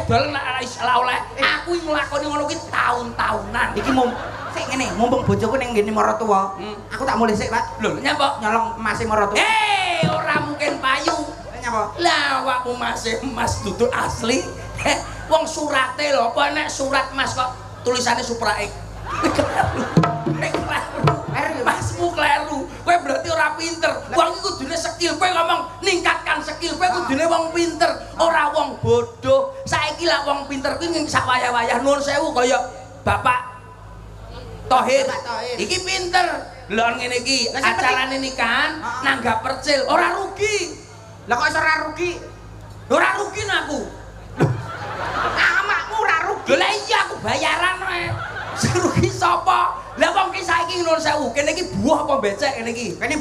dol nek istilah oleh. Aku nglakoni ngono kuwi taun-taunan. Iki sik ngene, mumpung bojoku ning ngene maratuwa. Hmm. Aku tak mulih sik, Pak. Lho, nyapa? Nyolong emas maratuwa. Ora mungkin payu. Nyapa? Lah awakmu masih emas duduk asli. Wong surate lho, apa nek surat emas kok tulisane Supraik. Masmu kleru. Kowe berarti ora pinter. Wong iku kudune skill. Kowe ngomong ningkatkan skill. Kowe kudune wong pinter, ora wong bodoh. Saiki lah wong pinter kuwi ning sak wayah-wayah nuwun sewu kaya Bapak Tohir. Iki pinter. Lho ngene iki acarane nikahan nanggap percil, ora rugi. Lah kok iso ora rugi? Ora rugi aku. Amakmu ora rugi. Lah iya aku bayaran wae. Sing rugi sapa? Lah wong ki saiki nuwun sewu, kene iki buah apa becek kene iki? Kene